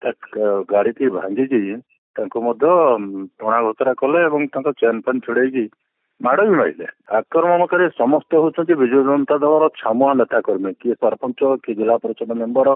ଗାଡିଟି ଭାଙ୍ଗିକି ତାଙ୍କୁ ମଧ୍ୟ ଟଣା ଘୋଷରା କଲେ ଏବଂ ତାଙ୍କ ଚେନ୍ ଫେନ୍ ଛିଡେଇକି ମାଡ ବି ମାରିଲେ। ଆକ୍ରମଣକାରୀ ସମସ୍ତେ ହଉଛନ୍ତି ବିଜୁ ଜନତା ଦଳର ଛାମୁଆ ନେତା କର୍ମୀ, କିଏ ସରପଞ୍ଚ, କିଏ ଜିଲ୍ଲା ପରିଷଦ ମେମ୍ବର,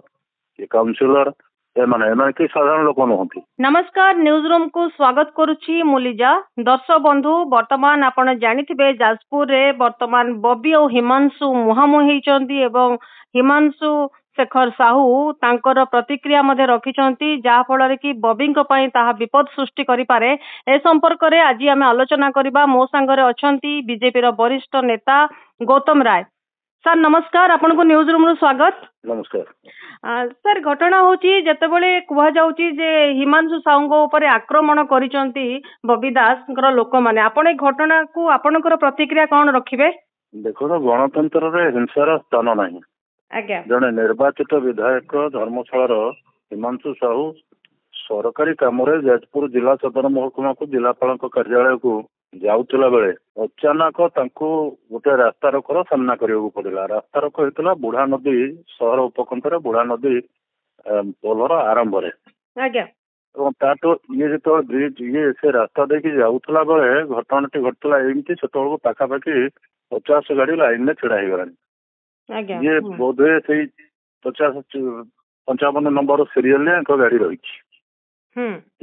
କିଏ କାଉନସିଲର, ଏମାନେ କି ସାଧାରଣ ଲୋକ ନୁହନ୍ତି। नमस्कार न्यूज रूम को स्वागत करुछि मुलिजा। दर्शक बंधु वर्तमान आपण जानिथिबे जाजपुर रे वर्तमान बबी और हिमांशु मुहामुही होइचंती एवं हिमांशु शेखर साहू तांकर प्रतिक्रिया मध्ये रखिचंती जहा फଳରେ कि बबीଙ୍କ ପାଇଁ ताहा विपद सृष्टि करि पारे। ए संपर्क रे आज आमे आलोचना करिबा। मो संगरे अछंती बीजेपी रो वरिष्ठ नेता गौतम राय। सर नमस्कार, आपन को न्यूज रूम रो स्वागत। नमस्कार सर, घटना होची जेतेबेले कुहा जाउची जे हिमांशु साहूଙ୍କ उपरे आक्रमण करिसंती बबी दासଙ୍କର ଲୋକମାନେ। आपण ए घटना को आपनकर प्रतिक्रिया कोन रखिबे? देखो गणतंत्र रे हिंसार स्थान नाही। आज्ञा जने निर्वाचित विधायक धर्मशालार हिमांशु साहू सरकारी काम जाजपुर जिला सदर महकुमा को जिलापाल कार्यालय को जाउतला बेले अचानक तांको गोटे रास्ता रोकर सामना करियो पड़िला। रास्ता रोक होइतला बुढ़ा नदी शहर उपकंठरे बुढ़ा नदी पोलर आरंभ रे। आज्ञा ताटो ये जो ब्रिज ये से रास्ता देखी जाउतला बेले घटनाटी घटला एमती सेतबेलू पाखापाखि 50 गाड़ी लाइन में छिड़ा हो गलानी। आज्ञा ये बोधे से 55 नंबर सीरियल गाड़ी रही।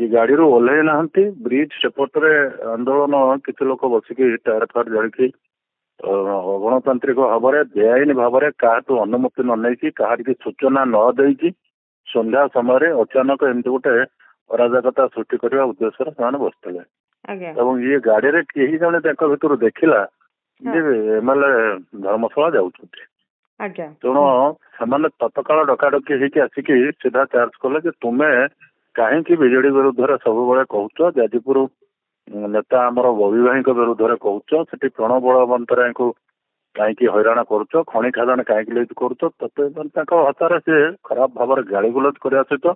ये गाड़ी रू ओह्लै ना ब्रिज सेपटे आंदोलन किसी लोग बसिकी टायर फायर जड़िकी अगणतांत्रिक भाव बेआईन भाव क्या अनुमति न नहीं कहा सूचना न देकी संध्या समय अचानक एमती गोटे अराजकता सृष्टि करने उद्देश्य से बसते। ये गाड़ी रे कहीं जड़े भर देखला एमएलए धर्मशाला जाऊँ तेणु से तत्काल डकाडकी होगी आसिकी सीधा चार्ज कले तुम्हें कहीं विजेडी विरुद्ध सब कहूच जाजपुर नेता आमर बबी भाई विरुद्ध कहूच से प्रणव बलवंतरा को कहीं हैरान करुच खଣି खादान कहीं लिज करुच भाषा से खराब भाव गाड़ी गुलज करने सहित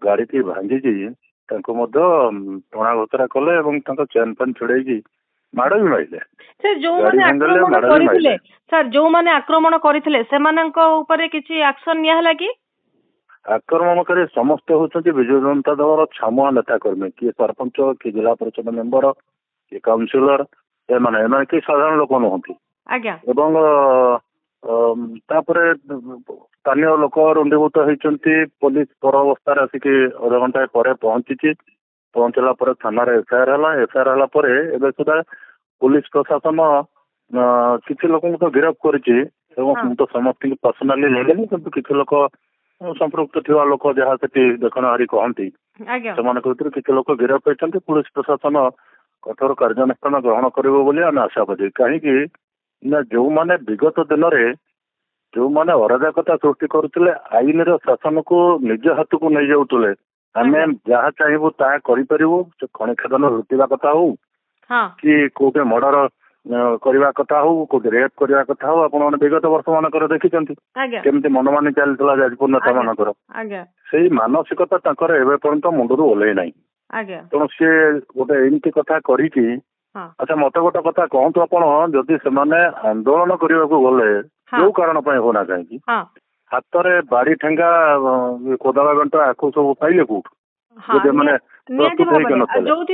गाड़ी की भांगिकी टणा घोषरा कले चेन पेन छिड़ेकी माड़ भी मारे। सर जो माने आक्रमण करथिले सेमानंक ऊपर किछि एक्शन निया हला कि? आक्रमणकारी समस्त होती विजु जनता दलर छामुआ नेता कर्मी, किए सरपंच, किए जिला परिषद मेम्बर, किए काउनसिलर, एମାନେ कि साधारण लोक नुहति। स्थानीय लोक रुंडीभूत होती पुलिस पर अवस्था आसिक अध घंटा पर पहुंची पहुंचला थाना एफआईआर है। एफआईआर है सुधा पुलिस प्रशासन किसी लोक तो गिरफ्त करी तो समस्त पर्सनाली लेनी किसी लोक संपृक्त थिबा लोक जहाँ से देखणाहारी कहती से किसी लोक गिरफ्त होती पुलिस प्रशासन कठोर कार्यानुष्ठान ग्रहण कर आशाबादी कहीं जो मैंने विगत दिन में जो मैंने अराजकता सृष्टि करुले आईन शासन को निज हाथ को नहीं जाऊे आम जहाँ चाहबू ता करूँ खଣି खादान लुटिया कथा हो कि कोटे मर्डर करने कथा हो कोटे रेप करने कथा हो आपण विगत वर्ष मानकर देखी केमती मनमानी चलता जाजपुर नेता मानकर से मानसिकता पर्यंत मुंडू ओह्लै ना। तेणु सी गोटे एमती कथा करी अच्छा मत गोटे कथा कहतु आपण जदि से आंदोलन करने को गले जो कारण होना कहीं हाथ में बाड़ी ठेंगा कोदाला गंट आखु सब पाइले कौटू मैंने प्रस्तुत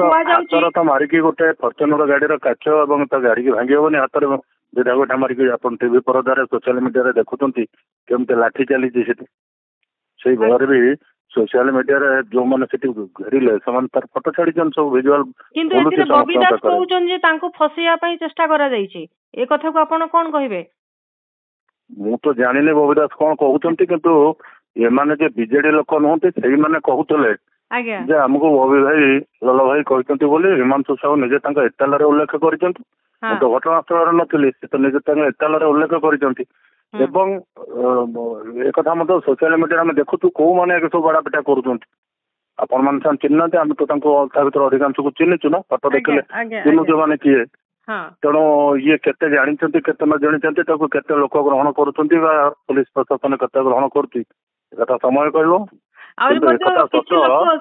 हाथ तो मारिकी गोटे फर्चुनर गाड़ी काच और गाड़ी की भांगी हेनी हाथ में विधा गोटा मारिकी आप टीवी परदार सोशल मीडिया देखुंत केमती लाठी चली से बेल भी सोशल मीडिया रे जो माने सेठी घेरिले समान तार फोटो छाड़ी सब विजुअल किंतु एथिरे बबी दास कहउचन जे तांको फसिया पई चेष्टा करा जाईची ए कथा को आपण कोन कहिबे? मु तो जानिले बबी दास कोन कहउचंती किंतु ये माने जे बीजेडी लोक नहंती सेही माने कहउतले जे हमको बबी भाई लल भाई कहउचंती बोली हिमांशु साहू निजे तांका एतालारे उल्लेख करिसंती। मु तो घटनास्थल नथिली से तो निजे तांका एतालारे उल्लेख करिसंती एवं एक सोशल मीडिया में देखु कौ मैंने सब बड़ापिटा कर चिन्ह आम तो भर अधिकांश को चिन्हचु ना फोटो देखिले चिन्हु मैंने किए तेणु ये केते जानते केते न जानते केते लोक ग्रहण कर पुलिस प्रशासन केते ग्रहण कर समय कहलो।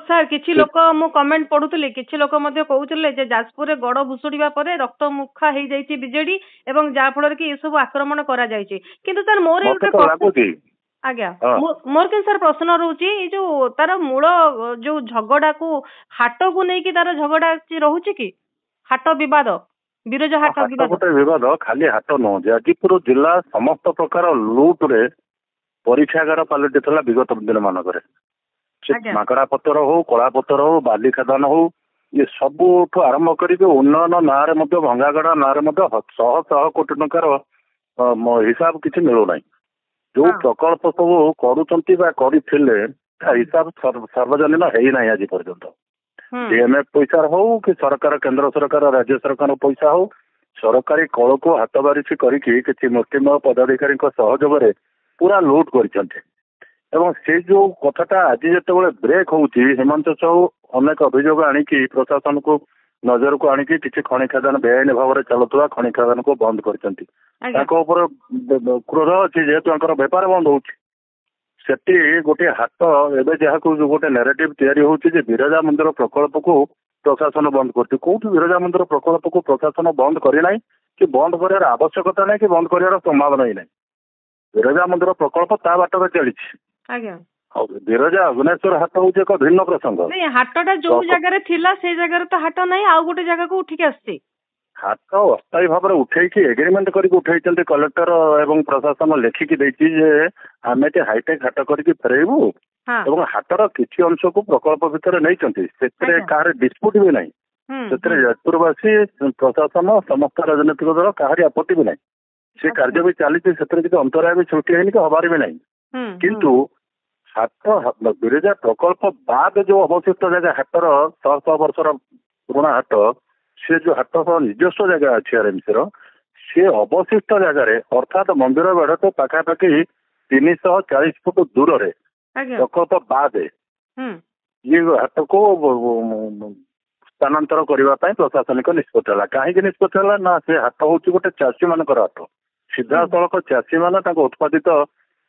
सर किछि लोक मु कमेंट पढुतली किछि लोक मध्ये कहउतले जे जाजपुर रे गड़ भुसुडीबा परे रक्त मुखा हे जाईची बीजेडी एवं जा फଳରେ कि ए सब आक्रमण करा जाईची किंतु सर मोर लाଗୁଛି ଆଜ୍ଞା ହଁ ମୋର କେନ୍ ସାର୍ ପ୍ରଶ୍ନ ରହୁଛି ଏଇ ଯୋଉ ତାର ମୂଳ ଯୋଉ ଝଗଡାକୁ ହାଟକୁ ନେଇକି ତାର ଝଗଡା ରହୁଛି କି ହାଟ ବିବାଦ ବିରଜା ହାଟ ହାଟ ବିବାଦ? ଗୋଟେ ବିବାଦ, ଖାଲି ହାଟ ନୁହଁ, ଯାଜପୁର ଜିଲ୍ଲା ସମସ୍ତ ପ୍ରକାର ଲୁଟରେ ପରୀକ୍ଷାଗାର ପାଲଟିଥିଲା ବିଗତ ଦିନ ମାନଙ୍କରେ। ସେ ଆଜ୍ଞା ମାଙ୍କଡା ପଥର ହଉ, କଳା ପଥର ହଉ, ବାଲି ଖାଦାନ ହଉ, ଇଏ ସବୁଠୁ ଆରମ୍ଭ କରିକି ଉନ୍ନୟନ ନାଁରେ ମଧ୍ୟ, ଭଙ୍ଗାଗଡା ନାଁରେ ମଧ୍ୟ ଶହ ଶହ କୋଟି ଟଙ୍କାର ହିସାବ କିଛି ମିଳୁନାହିଁ। ଯୋଉ ହଁ ପ୍ରକଳ୍ପ ସବୁ କରୁଛନ୍ତି ବା କରିଥିଲେ ତା ହିସାବ ସାର୍ବଜନୀନ ହେଇନାହିଁ ଆଜି ପର୍ଯ୍ୟନ୍ତ। ହୁଁ ଡିଏମ୍ଏଫ ପଇସା ହଉ କି ସରକାର, କେନ୍ଦ୍ର ସରକାର, ରାଜ୍ୟ ସରକାର ପଇସା ହଉ, ସରକାରୀ କଳକୁ ହାତ ବାରିଛି କରିକି କିଛି ମୁଷ୍ଟିମେୟ ପଦାଧିକାରୀଙ୍କ ସହଯୋଗରେ ପୁରା ଲୁଟ୍ କରିଛନ୍ତି। ଏବଂ ସେ ଯୋଉ କଥାଟା ଆଜି ଯେତେବେଳେ ବ୍ରେକ୍ ହଉଛି, ହିମନ୍ତ ସାହୁ ଅନେକ ଅଭିଯୋଗ ଆଣିକି ପ୍ରଶାସନକୁ ନଜରକୁ ଆଣିକି କିଛି ଖଣି ଖାଦାନ ବେଆଇନ ଭାବରେ ଚାଲୁଥିବା ଖଣି ଖାଦାନକୁ ବନ୍ଦ କରିଛନ୍ତି। ଆଜ୍ଞା ତାଙ୍କ ଉପରେ କ୍ରୋଧ ଅଛି ଯେହେତୁ ତାଙ୍କର ବେପାର ବନ୍ଦ ହଉଛି। ସେଠି ଗୋଟେ ହାଟ, ଏବେ ଯାହାକୁ ଗୋଟେ ନେରେଟିଭ ତିଆରି ହଉଛି ଯେ ବିରଜା ମନ୍ଦିର ପ୍ରକଳ୍ପକୁ ପ୍ରଶାସନ ବନ୍ଦ କରୁଛି। କୋଉଠି ବିରଜା ମନ୍ଦିର ପ୍ରକଳ୍ପକୁ ପ୍ରଶାସନ ବନ୍ଦ କରିନାହିଁ, କି ବନ୍ଦ କରିବାର ଆବଶ୍ୟକତା ନାହିଁ, କି ବନ୍ଦ କରିବାର ସମ୍ଭାବନା ହିଁ ନାହିଁ। ବିରଜା ମନ୍ଦିର ପ୍ରକଳ୍ପ ତା ବାଟରେ ଚାଲିଛି। ଆଜ୍ଞା ଆଉ ବିରଜା ଅଗ୍ନେଶ୍ୱର ହାଟ ହଉଛି ଏକ ଭିନ୍ନ ପ୍ରସଙ୍ଗ। ନାଇଁ ହାଟଟା ଯୋଉ ଜାଗାରେ ଥିଲା ସେଇ ଜାଗାରେ ତ ହାଟ ନାହିଁ, ଆଉ ଗୋଟେ ଜାଗାକୁ ଉଠିକି ଆସିଛି। ହାଟ ଅସ୍ଥାୟୀ ଭାବରେ ଉଠେଇକି ଏଗ୍ରିମେଣ୍ଟ କରିକି ଉଠେଇଛନ୍ତି, କଲେକ୍ଟର ଏବଂ ପ୍ରଶାସନ ଲେଖିକି ଦେଇଛି ଯେ ଆମେ ଏଠି ହାଇଟେକ୍ ହାଟ କରିକି ଫେରେଇବୁ। ହଁ ଏବଂ ହାଟର କିଛି ଅଂଶକୁ ପ୍ରକଳ୍ପ ଭିତରେ ନେଇଛନ୍ତି, ସେଥିରେ ଆଜ୍ଞା କାହାର ଡିସ୍ପ୍ୟୁଟ ବି ନାହିଁ। ହୁଁ ସେଥିରେ ହୁଁ ଯାଜପୁରବାସୀ, ପ୍ରଶାସନ, ସମସ୍ତ ରାଜନୈତିକ ଦଳ କାହାରି ଆପତ୍ତି ବି ନାହିଁ। ସେ ଆଚ୍ଛା କାର୍ଯ୍ୟ ବି ଚାଲିଛି, ସେଥିରେ କିଛି ଅନ୍ତରାୟ ବି ସୃଷ୍ଟି ହେଇନି କି ହବାର ବି ନାହିଁ। ହୁଁ କିନ୍ତୁ ହାଟ ବିରଜା ପ୍ରକଳ୍ପ ବାଦ ଯୋଉ ଅବଶିଷ୍ଟ ଜାଗା, ହାଟର ଶହ ଶହ ବର୍ଷର ପୁରୁଣା ହାଟ, ସେ ଯୋଉ ହାଟ ନିଜସ୍ୱ ଜାଗା ଅଛି ଆରଏମସିର, ସେ ଅବଶିଷ୍ଟ ଜାଗାରେ ଅର୍ଥାତ୍ ମନ୍ଦିର ବେଢଠୁ ପାଖାପାଖି 340 ଫୁଟ ଦୂରରେ ଆଜ୍ଞା ପ୍ରକଳ୍ପ ବାଦେ ହୁଁ ଇଏ ହାଟକୁ ସ୍ଥାନାନ୍ତର କରିବା ପାଇଁ ପ୍ରଶାସନିକ ନିଷ୍ପତ୍ତି ହେଲା। କାହିଁକି ନିଷ୍ପତ୍ତି ହେଲା ନା, ସେ ହାଟ ହଉଛି ଗୋଟେ ଚାଷୀ ମାନଙ୍କର ହାଟ। ସିଧାସଳଖ ଚାଷୀ ମାନେ ତାଙ୍କ ଉତ୍ପାଦିତ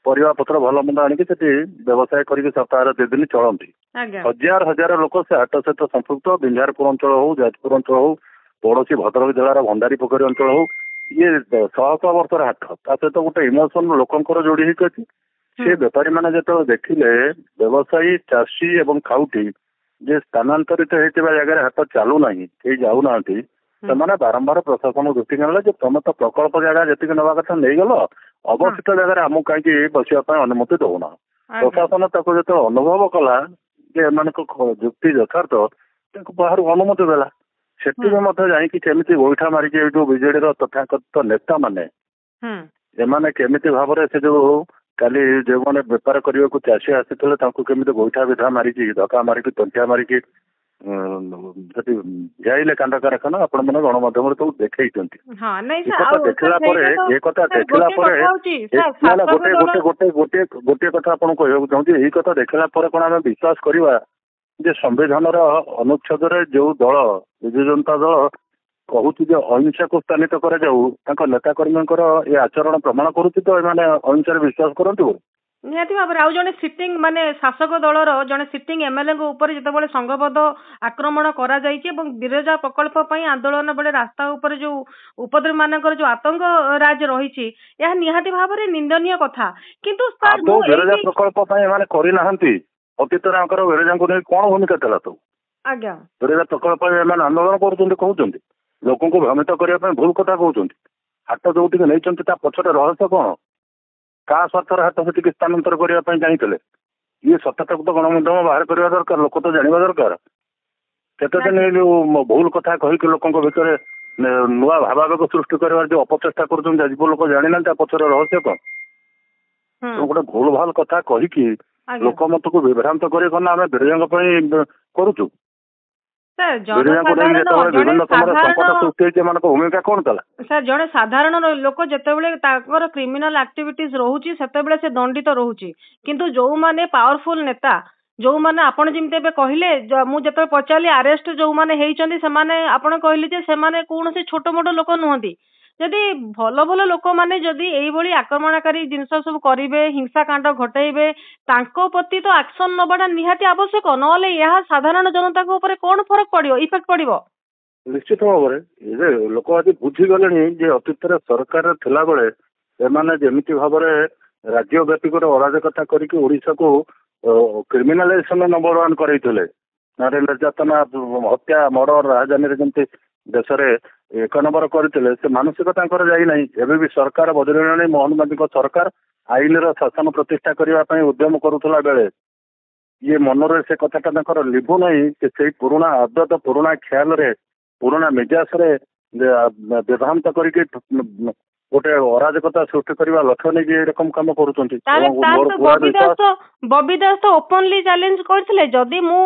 ପରିବା ପତ୍ର ଭଲ ମନ୍ଦ ଆଣିକି ସେଠି ବ୍ୟବସାୟ କରିକି ସପ୍ତାହରେ 2 ଦିନ ଚଳନ୍ତି। ଆଜ୍ଞା ହଜାର ହଜାର ଲୋକ ସେ ହାଟ ସହିତ ସମ୍ପୃକ୍ତ। ବିଞ୍ଝାରପୁର ଅଞ୍ଚଳ ହଉ, ଯାଜପୁର ଅଞ୍ଚଳ ହଉ, ପଡୋଶୀ ଭଦ୍ରକ ଜିଲ୍ଲାର ଭଣ୍ଡାରୀ ପୋଖରୀ ଅଞ୍ଚଳ ହଉ, ଇଏ ଶହ ଶହ ବର୍ଷର ହାଟ। ତା ସହିତ ଗୋଟେ ଇମୋସନ ଲୋକଙ୍କର ଯୋଡି ହେଇକି ଅଛି। ସେ ବେପାରୀ ମାନେ ଯେତେବେଳେ ଦେଖିଲେ ବ୍ୟବସାୟୀ, ଚାଷୀ ଏବଂ ଖାଉଟି ଯେ ସ୍ଥାନାନ୍ତରିତ ହେଇଥିବା ଜାଗାରେ ହାଟ ଚାଲୁନାହିଁ, କେହି ଯାଉନାହାନ୍ତି, ସେମାନେ ବାରମ୍ବାର ପ୍ରଶାସନ ଦୃଷ୍ଟିକୁ ଆଣିଲେ ଯେ ତମେ ତ ପ୍ରକଳ୍ପ ଜାଗା ଯେତିକି ନେବା କଥା ନେଇଗଲ, ଅବଶିଷ୍ଟ ଜାଗାରେ ଆମକୁ କାହିଁକି ବସିବା ପାଇଁ ଅନୁମତି ଦଉନ। ପ୍ରଶାସନ ତାକୁ ଯେତେବେଳେ ଅନୁଭବ କଲା ଯେ ଏମାନଙ୍କ ଯୁକ୍ତି ଯଥାର୍ଥ, ତାକୁ ବାହାରୁ ଅନୁମତି ଦେଲା। ସେଠି ବି ମଧ୍ୟ ଯାଇକି କେମିତି ଗୋଇଠା ମାରିକି ଏଇ ଯୋଉ ବିଜେଡିର ତଥାକଥିତ ନେତା ମାନେ, ଏମାନେ କେମିତି ଭାବରେ ସେ ଯୋଉ କାଲି ଯେଉଁମାନେ ବେପାର କରିବାକୁ ଚାଷୀ ଆସିଥିଲେ ତାଙ୍କୁ କେମିତି ଗୋଇଠା ବିଧା ମାରିକି, ଧକ୍କା ମାରିକି, ତଣ୍ଟିଆ ମାରିକି ସେଠି ଯାଇଲେ କାଣ୍ଡ କାରଖାନା, ଆପଣ ମାନେ ଗଣମାଧ୍ୟମରେ ସବୁ ଦେଖେଇଛନ୍ତି। ଏ କଥା ଦେଖିଲା ପରେ ଗୋଟିଏ କଥା ଆପଣଙ୍କୁ କହିବାକୁ ଚାହୁଁଛି, ଏଇ କଥା ଦେଖିଲା ପରେ କଣ ଆମେ ବିଶ୍ୱାସ କରିବା ଯେ ସମ୍ବିଧାନର ଅନୁଚ୍ଛେଦରେ ଯୋଉ ଦଳ, ବିଜୁ ଜନତା ଦଳ କହୁଛି ଯେ ଅହିଂସାକୁ ସ୍ଥାନିତ କରାଯାଉ, ତାଙ୍କ ନେତାକର୍ମୀଙ୍କର ଏ ଆଚରଣ ପ୍ରମାଣ କରୁଛି ତ ଏମାନେ ଅହିଂସାରେ ବିଶ୍ୱାସ କରନ୍ତୁ। ନିହାତି ଭାବରେ ଆଉ ଜଣେ ସିଟିଂ ମାନେ ଶାସକ ଦଳର ଜଣେ ସିଟିଂ ଏମଏଲଏଙ୍କ ଉପରେ ଯେତେବେଳେ ସଂଘବଦ୍ଧ ଆକ୍ରମଣ କରାଯାଇଛି ଏବଂ ବିରଜା ପ୍ରକଳ୍ପ ପାଇଁ ଆନ୍ଦୋଳନ ବେଳେ ରାସ୍ତା ଉପରେ ଯୋଉ ଉପଦ୍ରବ ମାନଙ୍କର ଯୋଉ ଆତଙ୍କ ରାଜ ରହିଛି, ଏହା ନିହାତି ଭାବରେ ନିନ୍ଦନୀୟ କଥା। କିନ୍ତୁ ବିରଜା ପ୍ରକଳ୍ପ ପାଇଁ ଏମାନେ କରିନାହାନ୍ତି। ଅତୀତରେ ଆଙ୍କର ବିରଜାଙ୍କୁ ନେଇ କଣ ଭୂମିକା ଥିଲା ସବୁ? ଆଜ୍ଞା ବିରଜା ପ୍ରକଳ୍ପ ପାଇଁ ଏମାନେ ଆନ୍ଦୋଳନ କରୁଛନ୍ତି, କହୁଛନ୍ତି ଲୋକଙ୍କୁ ଭ୍ରମିତ କରିବା ପାଇଁ ଭୁଲ କଥା କହୁଛନ୍ତି। ହାଟ ଯୋଉଠିକି ନେଇଛନ୍ତି ତା ପଛରେ ରହସ୍ୟ କଣ? କାହା ସ୍ୱାର୍ଥରେ ହାଟ ସେଠିକି ସ୍ଥାନାନ୍ତର କରିବା ପାଇଁ ଚାହିଁଥିଲେ? ଇଏ ସତ୍ୟତାକୁ ତ ଗଣମାଧ୍ୟମ ବାହାର କରିବା ଦରକାର, ଲୋକ ତ ଜାଣିବା ଦରକାର। କେତେ ଦିନ ଏଇ ଯୋଉ ଭୁଲ କଥା କହିକି ଲୋକଙ୍କ ଭିତରେ ନୂଆ ଭାବାବେଗ ସୃଷ୍ଟି କରିବାର ଯୋଉ ଅପଚେଷ୍ଟା କରୁଛନ୍ତି, ଯାଜପୁର ଲୋକ ଜାଣିନାହାନ୍ତି ତା ପଛରେ ରହସ୍ୟ କଣ? ଗୋଟେ ଭୁଲ ଭଲ କଥା କହିକି ଲୋକ ମତକୁ ବିଭ୍ରାନ୍ତ କରି କଣ ଆମେ ବିରଜାଙ୍କ ପାଇଁ କରୁଛୁ? ବିରଜାଙ୍କୁ ନେଇକି ଯେତେବେଳେ ବିଭିନ୍ନ ସମୟରେ ସଂକଟ ସୃଷ୍ଟି ହେଇଛି, ଏମାନଙ୍କ ଭୂମିକା କଣ ଥିଲା? ସାର୍ ଜଣେ ସାଧାରଣ ଲୋକ ଯେତେବେଳେ ତାଙ୍କର କ୍ରିମିନାଲ ଆକ୍ଟିଭିଟିଜ ରହୁଛି ସେତେବେଳେ ସେ ଦଣ୍ଡିତ ରହୁଛି, କିନ୍ତୁ ଯୋଉମାନେ ପାୱାରଫୁଲ ନେତା, ଯୋଉମାନେ ଆପଣ ଯେମିତି ଏବେ କହିଲେ, ମୁଁ ଯେତେବେଳେ ପଚାରିଲି ଆରେଷ୍ଟ ଯୋଉମାନେ ହେଇଛନ୍ତି ସେମାନେ ଆପଣ କହିଲେ ଯେ ସେମାନେ କୌଣସି ଛୋଟ ମୋଟ ଲୋକ ନୁହନ୍ତି। ଯଦି ଭଲ ଭଲ ଲୋକମାନେ ଯଦି ଏଇଭଳି ଆକ୍ରମଣକାରୀ ଜିନିଷ ସବୁ କରିବେ, ହିଂସାକାଣ୍ଡ ଘଟେଇବେ, ତାଙ୍କ ପ୍ରତି ତ ଆକ୍ସନ ନବାଟା ନିହାତି ଆବଶ୍ୟକ, ନହେଲେ ଏହା ସାଧାରଣ ଜନତାଙ୍କ ଉପରେ କଣ ଫରକ ପଡିବ, ଇଫେକ୍ଟ ପଡିବ? ନିଶ୍ଚିତ ଭାବରେ ଏବେ ଲୋକ ଆଜି ବୁଝିଗଲେଣି ଯେ ଅତୀତରେ ସରକାର ଥିଲାବେଳେ ଏମାନେ ଯେମିତି ଭାବରେ राज्य व्यापी गोटे अराजकता करके ओडिशा को क्रिमिनालाइजेशन नंबर 1 करैथिले नारी निर्यातना हत्या मर्डर राजधानी जमी देश में 1 नंबर करते से मानसिकता जाई भी सरकार बदलिलानी मोहन मांझी सरकार आईन शासन प्रतिष्ठा करने उद्यम करुला बेले ये मनरे से कथाटा लिभु नहीं से पुराना आदत पुराना ख्याल रे पुराना मिजाज रे विभ्रांत करके गोटे अराजकता सृष्टि करने लक्ष्य नहीं रकम कम बबी दास तो ओपनली चैलेंज करथिले जदि मु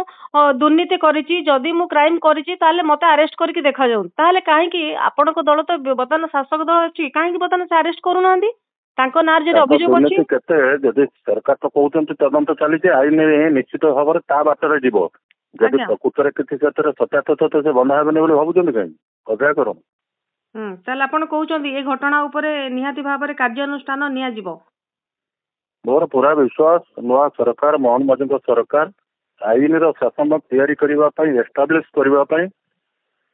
दुर्नीति करिछि जदि मु क्राइम करिछि ताले मते अरेस्ट करके देखा जाऊ ताले काहे कि आपण को दल तो बर्तमान शासक दल अछि काहे कि बर्तमान से अरेस्ट करू नांदी तांको नार जे अभियोग अछि केते जदि सरकार तो कहउछन्ति तदंत चली आईन निश्चित भाव ता बाटर जीवो जदि प्रकृत रे किछि क्षेत्र सत्यातत तो से बंधा हेबे बोली भाबुछन्ति काहे अभ्या करो ताले आपण कहउछन्ति ए घटना ऊपर निहाती भाव रे कार्यानुष्ठान निया जीवो मोर पूरा विश्वास नुआ सरकार मोहन मांझी सरकार आईन शासन तैयारी करने एस्टाब्लिश करने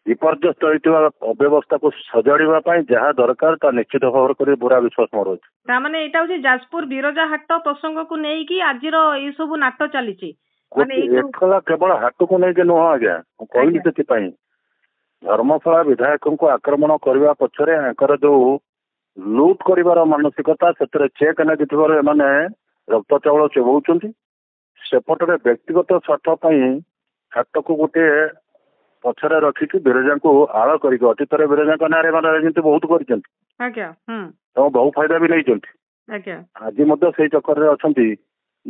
विपर्यस्त होता अव्यवस्था को सजाड़ा जहाँ दरकार ता निश्चित भाव कर पूरा विश्वास मोर अच्छे माने एटा होची जाजपुर बिरजा हाट प्रसंग को नहीं कि आज ये सब नाट चली एखला केवल हाट को नहीं नुह आज्ञा कहली से धर्मशाला विधायक को आक्रमण करने पछरे जो लुट कर मानसिकता से चेक नहीं रक्त चाउल चोबाउछन्ति सेपटे व्यक्तिगत स्वार्थ हाट को गोटे पछरे रखिकी बिरजा को आड़ कर अतीत बिरजा ना राजनीति बहुत कर बहु फायदा भी नहीं आज से चक्कर में अच्छा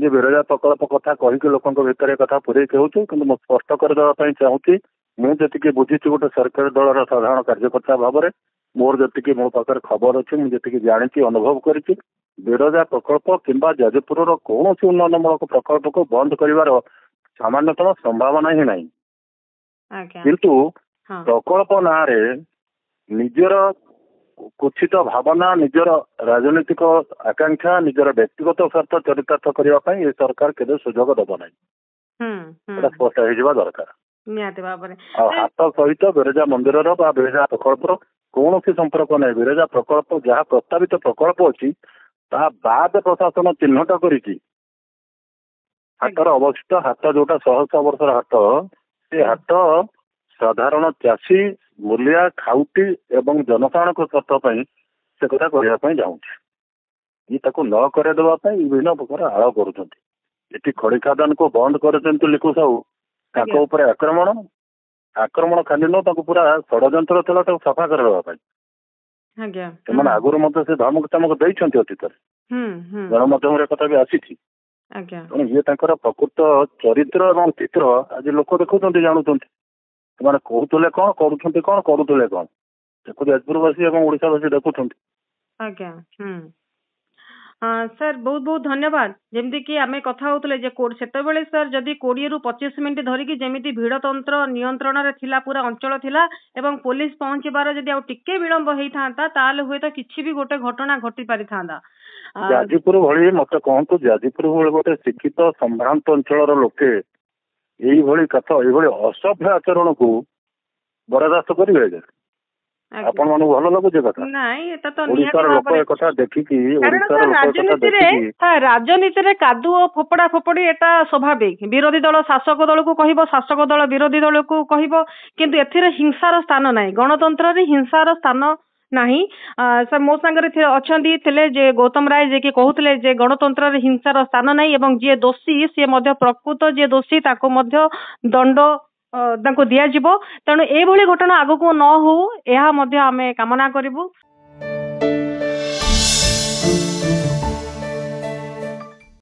बिरजा प्रकल्प कथा कहीकि लोक भितर कथा पूरे कहूँ कि स्पष्ट करदेवाई चाहूँगी मुझे बुझी गोटे सरकारी दलर साधारण कार्यकर्ता भाव में मोर जी मो पाखे खबर अच्छी मुझे जानी अनुभव कर बिरजा प्रकल्प किंबा जाजपुर कौन उन्नयनमूलक प्रकल्प को बंद कर सामान्यतम संभावना ही नहीं किंतु प्रकल्प ना निजर कुछित भावना निजर राजनीतिक आकांक्षा निजर व्यक्तिगत स्वार्थ चरितार्थ करने ये सरकार केवल सुजोग दब ना स्पष्ट हो दरकार हाथ सहित बिरजा मंदिर बिरजा प्रकल्प कौन संपर्क ना बिरजा प्रकल्प जहाँ प्रस्तावित प्रकल्प अच्छी बाद प्रशासन चिन्हट कर हाटर अवस्थित हाट जोटा 100 वर्षर हाट से हाट साधारण चाषी मूलिया खाउटी एवं जनसाधारण स्वार्थ से कथा करने चाहूँगी ये न करदेवाई विभिन्न प्रकार आड़ कर खड़ी खादान को बंद कर लिखु साहू आक्रमण आक्रमण खाली न पूरा षड्यंत्र चला सफा करदेवाई से आगुरी मत से धमक चमक देते अतीत गणमाध्यम कथा भी आसी ये प्रकृत चरित्र और चित्र आज लोक देखुं जानुं से कहते कौन करुँच कौन करुले कौन देखो जाजपुरवासी और ओडिशावासी देखुं सर बहुत बहुत धन्यवाद जमती कि आम कथा होते से सर जदि 20 ରୁ 25 मिनिट धरिकी जमी भिड़ तंत्र नियंत्रण रे थिला पूरा अंचल थिला एवं पुलिस पहुंचबार जदि आउ टिके विलंब होता ताले हुए तो किसी भी गोटे घटना घटी पारि था जाजपुर भली मत कहतु जाजपुर भली गोटे शिक्षित संभ्रांत अंचल लोके यही कथा ये असभ्य आचरण को बर्दास्त करेंगे आपण मानू भल लगुचे कथा नहीं एता तो ओडिशार लोक ए कथा देखिकी ओडिशार लोक कथा देखिकी राजनीति रे कादु फोपड़ा फोपड़ी एटा स्वाभाविक विरोधी दल शासक दल को कहिबो शासक दल विरोधी दल को कहिबो किंतु एथिरे हिंसार स्थान नाही गणतंत्र रे हिंसार स्थान नाही सर मो संगे अछंती थिले जे गौतम राय जे कि कहउतले जे गणतंत्र रे हिंसार स्थान नाही एवं जे दोषी से मध्य प्रकृत जे दोषी ताको मध्य दंड दिया तेणु ये घटना आगक न हो यह कामना करूँ।